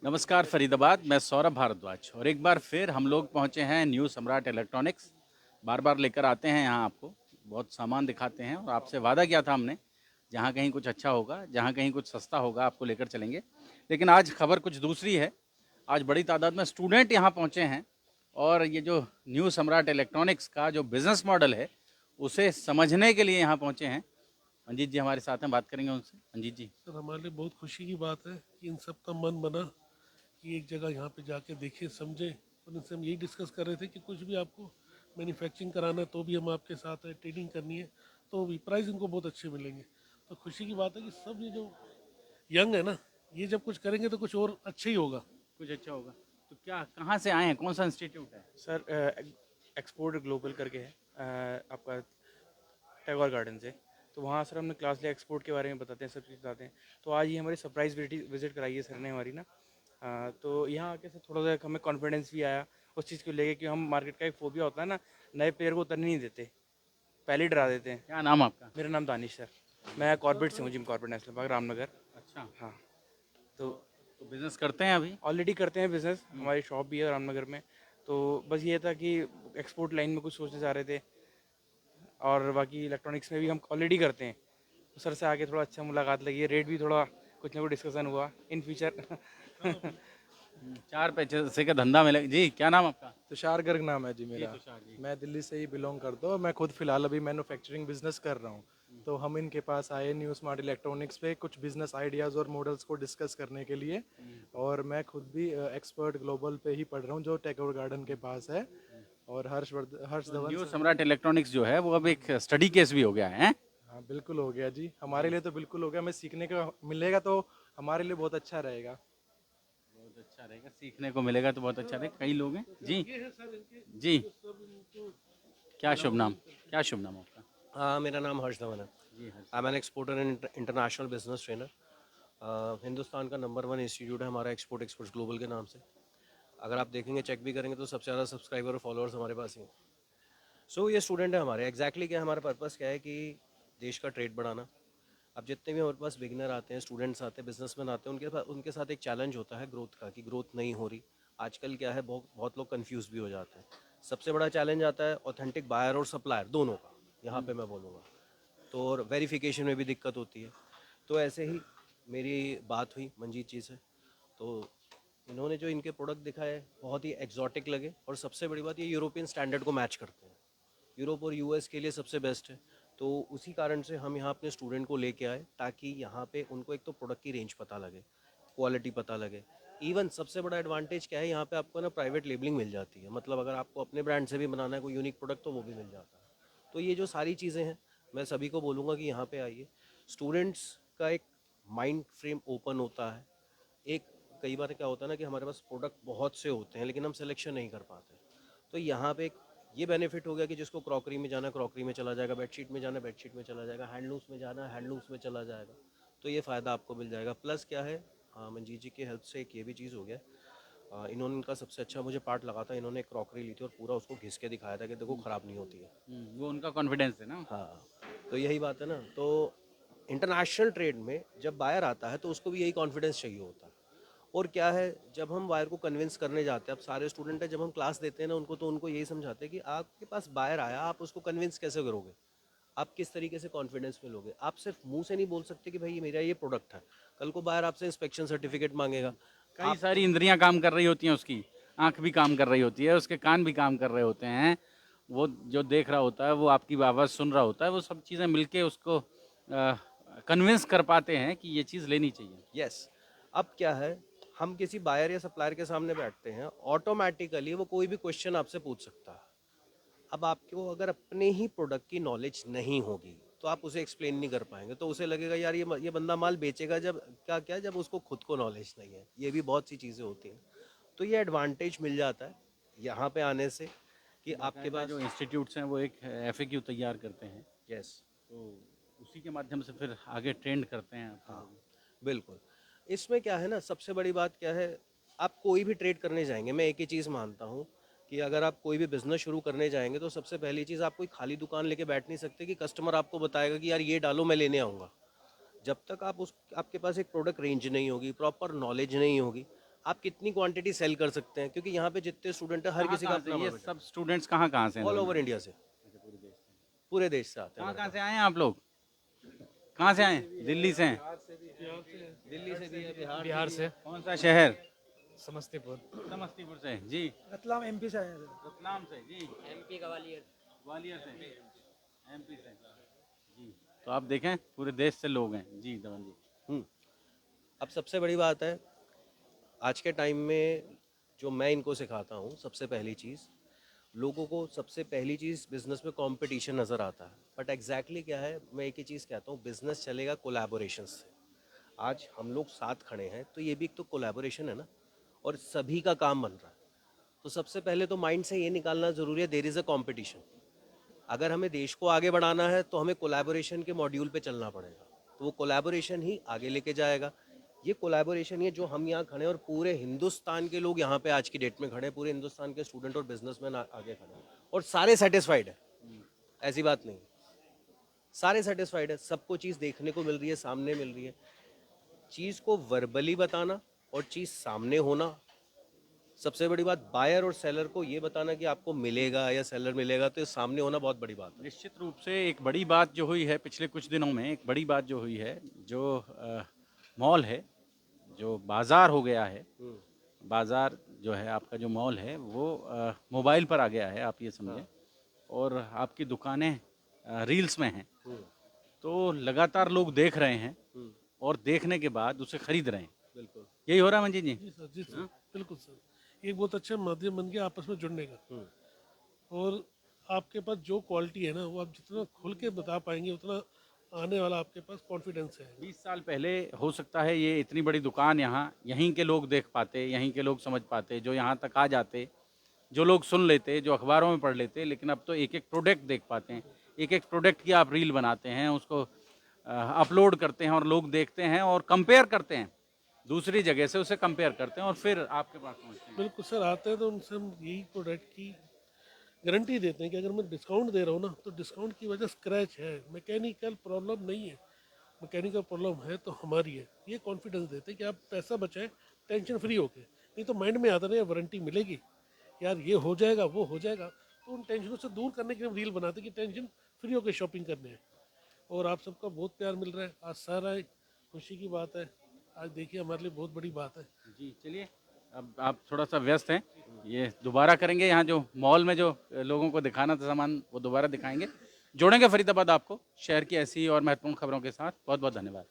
नमस्कार फरीदाबाद, मैं सौरभ भारद्वाज और एक बार फिर हम लोग पहुंचे हैं न्यू सम्राट इलेक्ट्रॉनिक्स। बार बार लेकर आते हैं यहाँ आपको, बहुत सामान दिखाते हैं और आपसे वादा किया था हमने, जहाँ कहीं कुछ अच्छा होगा, जहाँ कहीं कुछ सस्ता होगा आपको लेकर चलेंगे। लेकिन आज खबर कुछ दूसरी है। आज बड़ी तादाद में स्टूडेंट यहाँ पहुँचे हैं और ये जो न्यू सम्राट इलेक्ट्रॉनिक्स का जो बिज़नेस मॉडल है, उसे समझने के लिए यहाँ पहुँचे हैं। मंजीत जी हमारे साथ हैं, बात करेंगे उनसे। मंजीत जी। सर, हमारे लिए बहुत खुशी की बात है कि इन सब का मन बना कि एक जगह यहाँ पे जाके देखें समझें। और इनसे हम यही डिस्कस कर रहे थे कि कुछ भी आपको मैन्युफैक्चरिंग कराना है तो भी हम आपके साथ है, ट्रेडिंग करनी है तो भी प्राइस इनको बहुत अच्छे मिलेंगे। तो खुशी की बात है कि सब ये जो यंग है ना, ये जब कुछ करेंगे तो कुछ और अच्छा ही होगा। कुछ अच्छा होगा तो क्या, कहाँ से आए हैं, कौन सा इंस्टीट्यूट है? सर एक्सपोर्ट ग्लोबल करके है आपका टैगोर गार्डन से। तो वहाँ सर हमने क्लास लिया, एक्सपोर्ट के बारे में बताते हैं, सब चीज़ बताते हैं। तो आज ये हमारी सरप्राइज विजिट कराई है सर ने हमारी ना। तो यहाँ आके सर थोड़ा सा हमें कॉन्फिडेंस भी आया उस चीज़ को लेके कि हम मार्केट का एक फोबिया होता है ना, नए प्लेयर को उतरने नहीं देते, पहले ही डरा देते हैं। क्या नाम आपका? मेरा नाम दानिश सर, मैं कॉर्बेट से हूँ, Jim Corbett national park Ramnagar. अच्छा। हाँ। तो तो तो बिजनेस करते हैं अभी? ऑलरेडी करते हैं बिजनेस, हमारी शॉप भी है रामनगर में। तो बस ये था कि एक्सपोर्ट लाइन में कुछ सोचने जा रहे थे, और बाकी इलेक्ट्रॉनिक्स में भी हम ऑलरेडी करते हैं। तो सर से आके थोड़ा अच्छा मुलाकात लगी है, रेट भी थोड़ा कुछ ना कुछ डिस्कशन हुआ इन फ्यूचर। चार पैसे का धंधा मिलेगा जी। क्या नाम आपका? तुषार गर्ग नाम है जी जी मेरा। तुषार जी। मैं दिल्ली से ही बिलोंग करता हूँ। मैं खुद फिलहाल अभी मैन्युफैक्चरिंग बिजनेस कर रहा हूँ। तो हम इनके पास आए न्यू स्मार्ट इलेक्ट्रॉनिक्स पे कुछ बिजनेस आइडियाज़ और मॉडल्स को डिस्कस करने के लिए। और मैं खुद भी एक्सपर्ट ग्लोबल पे ही पढ़ रहा हूँ जो टैगोर गार्डन के पास है। और हर्ष तो धवन न्यू सर। सम्राट इलेक्ट्रॉनिक्स जो है वो अब एक स्टडी केस भी हो गया है। हाँ बिल्कुल हो गया जी, हमारे लिए तो बिल्कुल हो गया। हमें सीखने का मिलेगा तो हमारे लिए बहुत अच्छा रहेगा। बहुत अच्छा रहेगा, सीखने को मिलेगा तो बहुत अच्छा रहेगा। कई लोग हैं जी। ये है सर इनके जी। जो सब इनको क्या शुभ नाम? क्या शुभ नाम आपका? मेरा नाम हर्ष धवन है। जी Harsh. I am an exporter and international business trainer. Hindustan का नंबर 1 इंस्टीट्यूट है हमारा, एक्सपोर्ट्स ग्लोबल के नाम से। अगर आप देखेंगे, चेक भी करेंगे तो सबसे ज़्यादा सब्सक्राइबर और फॉलोअर्स हमारे पास ही हैं। ये स्टूडेंट है हमारे। एग्जैक्टली क्या हमारा पर्पस क्या है कि देश का ट्रेड बढ़ाना। अब जितने भी हमारे पास बिगिनर आते हैं, स्टूडेंट्स आते हैं, बिजनेसमैन आते हैं, उनके साथ एक चैलेंज होता है ग्रोथ का, कि ग्रोथ नहीं हो रही। आजकल क्या है, बहुत बहुत लोग कंफ्यूज भी हो जाते हैं। सबसे बड़ा चैलेंज आता है ऑथेंटिक बायर और सप्लायर दोनों का, यहाँ पे मैं बोलूँगा। तो और वेरिफिकेशन में भी दिक्कत होती है। तो ऐसे ही मेरी बात हुई मंजीत जी से। तो इन्होंने जो इनके प्रोडक्ट दिखाए बहुत ही एक्जॉटिक लगे, और सबसे बड़ी बात, ये यूरोपियन स्टैंडर्ड को मैच करते हैं। यूरोप और यूएस के लिए सबसे बेस्ट है। तो उसी कारण से हम यहाँ अपने स्टूडेंट को लेके आए, ताकि यहाँ पे उनको एक तो प्रोडक्ट की रेंज पता लगे, क्वालिटी पता लगे। इवन सबसे बड़ा एडवांटेज क्या है, यहाँ पे आपको ना प्राइवेट लेबलिंग मिल जाती है। मतलब अगर आपको अपने ब्रांड से भी बनाना है कोई यूनिक प्रोडक्ट, तो वो भी मिल जाता है। तो ये जो सारी चीज़ें हैं, मैं सभी को बोलूँगा कि यहाँ पे आइए। स्टूडेंट्स का एक माइंड फ्रेम ओपन होता है। एक कई बार क्या होता है ना, कि हमारे पास प्रोडक्ट बहुत से होते हैं लेकिन हम सिलेक्शन नहीं कर पाते। तो यहाँ पे एक ये बेनिफिट हो गया कि जिसको क्रॉकरी में जाना है क्रॉकरी में चला जाएगा, बेडशीट में जाना है बेडशीट में चला जाएगा, हैंडलूम्स में जाना है हैंडलूम्स में चला जाएगा। तो ये फ़ायदा आपको मिल जाएगा। प्लस क्या है, मंजीत जी की हेल्प से एक ये भी चीज़ हो गया। इन्होंने, इनका सबसे अच्छा मुझे पार्ट लगा था, इन्होंने एक क्रॉकरी ली थी और पूरा उसको घिस के दिखाया था कि देखो ख़राब नहीं होती है। वो उनका कॉन्फिडेंस है ना। हाँ, तो यही बात है ना। तो इंटरनेशनल ट्रेड में जब बायर आता है तो उसको भी यही कॉन्फिडेंस चाहिए होता है। और क्या है, जब हम बायर को कन्विंस करने जाते हैं, अब सारे स्टूडेंट हैं, जब हम क्लास देते हैं ना उनको, तो उनको यही समझाते हैं कि आपके पास बायर आया, आप उसको कन्विंस कैसे करोगे, आप किस तरीके से कॉन्फिडेंस में लोगे। आप सिर्फ मुंह से नहीं बोल सकते कि भाई ये मेरा ये प्रोडक्ट है। कल को बायर आपसे इंस्पेक्शन सर्टिफिकेट मांगेगा। कई आप सारी इंद्रियां काम कर रही होती हैं, उसकी आंख भी काम कर रही होती है, उसके कान भी काम कर रहे होते हैं। वो जो देख रहा होता है, वो आपकी आवाज़ सुन रहा होता है, वो सब चीज़ें मिलके उसको कन्विंस कर पाते हैं कि ये चीज़ लेनी चाहिए। यस, अब क्या है, हम किसी बायर या सप्लायर के सामने बैठते हैं, ऑटोमेटिकली वो कोई भी क्वेश्चन आपसे पूछ सकता है। अब आपको अगर अपने ही प्रोडक्ट की नॉलेज नहीं होगी तो आप उसे एक्सप्लेन नहीं कर पाएंगे। तो उसे लगेगा यार ये बंदा माल बेचेगा जब, क्या क्या, जब उसको खुद को नॉलेज नहीं है। ये भी बहुत सी चीज़ें होती हैं। तो ये एडवांटेज मिल जाता है यहाँ पे आने से, कि आपके बाकायदा पास। जो इंस्टीट्यूट्स हैं वो एक FAQ तैयार करते हैं, यस। तो उसी के माध्यम से फिर आगे ट्रेंड करते हैं आपके हाँ, लोग। बिल्कुल। इसमें क्या है ना, सबसे बड़ी बात क्या है, आप कोई भी ट्रेड करने जाएंगे, मैं एक ही चीज़ मानता हूँ कि अगर आप कोई भी बिजनेस शुरू करने जाएंगे तो सबसे पहली चीज़, आप कोई खाली दुकान लेके बैठ नहीं सकते कि कस्टमर आपको बताएगा कि यार ये डालो मैं लेने आऊँगा। जब तक आप उस आपके पास एक प्रोडक्ट रेंज नहीं होगी, प्रॉपर नॉलेज नहीं होगी, आप कितनी क्वांटिटी सेल कर सकते हैं, क्योंकि यहाँ पे जितने स्टूडेंट है हर किसी का अपना ये सब स्टूडेंट्स कहाँ से हैं? ऑल ओवर इंडिया से, पूरे देश से आते हैं। कहाँ से आए हैं आप लोग? कहाँ से आए हैं? दिल्ली से हैं? दिल्ली से भी है, बिहार से, कौन सा शहर? समस्तीपुर। समस्तीपुर से जी। रतलाम एमपी से आए हैं। रतलाम से जी। एमपी ग्वालियर। ग्वालियर से, एमपी से जी। तो आप देखें पूरे देश से लोग हैं जी। धवन जी, अब सबसे बड़ी बात है आज के टाइम में जो मैं इनको सिखाता हूँ, सबसे पहली चीज़ लोगों को, सबसे पहली चीज़ बिजनेस में कंपटीशन नज़र आता है, बट एग्जैक्टली क्या है, मैं एक ही चीज़ कहता हूँ, बिजनेस चलेगा कोलैबोरेशन से। आज हम लोग साथ खड़े हैं तो ये भी एक तो कोलैबोरेशन है ना, और सभी का काम बन रहा है। तो सबसे पहले तो माइंड से ये निकालना ज़रूरी है, देयर इज़ अ कंपटीशन। अगर हमें देश को आगे बढ़ाना है तो हमें कोलैबोरेशन के मॉड्यूल पे चलना पड़ेगा, तो वो कोलैबोरेशन ही आगे लेके जाएगा। ये कोलैबोरेशन ही है जो हम यहाँ खड़े हैं, और पूरे हिंदुस्तान के लोग यहाँ पे आज की डेट में खड़े हैं, पूरे हिंदुस्तान के स्टूडेंट और बिजनेसमैन आगे खड़े हैं, और सारे सेटिस्फाइड है। ऐसी बात नहीं, सारे सेटिस्फाइड है, सबको चीज़ देखने को मिल रही है, सामने मिल रही है। चीज़ को वर्बली बताना और चीज़ सामने होना, सबसे बड़ी बात बायर और सेलर को ये बताना कि आपको मिलेगा या सेलर मिलेगा, तो ये सामने होना बहुत बड़ी बात है। निश्चित रूप से एक बड़ी बात जो हुई है पिछले कुछ दिनों में, एक बड़ी बात जो हुई है, जो मॉल है, जो बाज़ार हो गया है, बाज़ार जो है आपका, जो मॉल है वो मोबाइल पर आ गया है, आप ये समझें। और आपकी दुकानें रील्स में हैं, तो लगातार लोग देख रहे हैं और देखने के बाद उसे खरीद रहे हैं। बिल्कुल यही हो रहा है मंजीत जी? जी सर, जी सर, बिल्कुल सर। एक बहुत अच्छा माध्यम बन गया आपस में जुड़ने का। और आपके पास जो क्वालिटी है ना, वो आप जितना खुल के बता पाएंगे उतना आने वाला आपके पास कॉन्फिडेंस है। 20 साल पहले हो सकता है ये इतनी बड़ी दुकान यहाँ यहीं के लोग देख पाते, यहीं के लोग समझ पाते, जो यहाँ तक आ जाते, जो लोग सुन लेते, जो अखबारों में पढ़ लेते। लेकिन अब तो एक एक प्रोडक्ट देख पाते हैं, एक एक प्रोडक्ट की आप रील बनाते हैं, उसको अपलोड करते हैं और लोग देखते हैं और कंपेयर करते हैं, दूसरी जगह से उसे कंपेयर करते हैं और फिर आपके पास पहुँचते हैं। बिल्कुल सर, आते हैं तो उनसे हम यही प्रोडक्ट की गारंटी देते हैं कि अगर मैं डिस्काउंट दे रहा हूँ ना, तो डिस्काउंट की वजह स्क्रैच है, मैकेनिकल प्रॉब्लम नहीं है। मैकेनिकल प्रॉब्लम है तो हमारी है, ये कॉन्फिडेंस देते हैं कि आप पैसा बचाएं टेंशन फ्री होके। नहीं तो माइंड में आता नहीं, वारंटी मिलेगी यार, ये हो जाएगा, वो हो जाएगा, तो उन टेंशनों से दूर करने के लिए हम रील बनाते हैं कि टेंशन फ्री होकर शॉपिंग करने हैं। और आप सबका बहुत प्यार मिल रहा है, आज सारा खुशी की बात है। आज देखिए हमारे लिए बहुत बड़ी बात है। जी चलिए, अब आप थोड़ा सा व्यस्त हैं, ये दोबारा करेंगे, यहाँ जो मॉल में जो लोगों को दिखाना था सामान वो दोबारा दिखाएंगे। जोड़ेंगे फरीदाबाद आपको शहर की ऐसी और महत्वपूर्ण खबरों के साथ। बहुत बहुत धन्यवाद।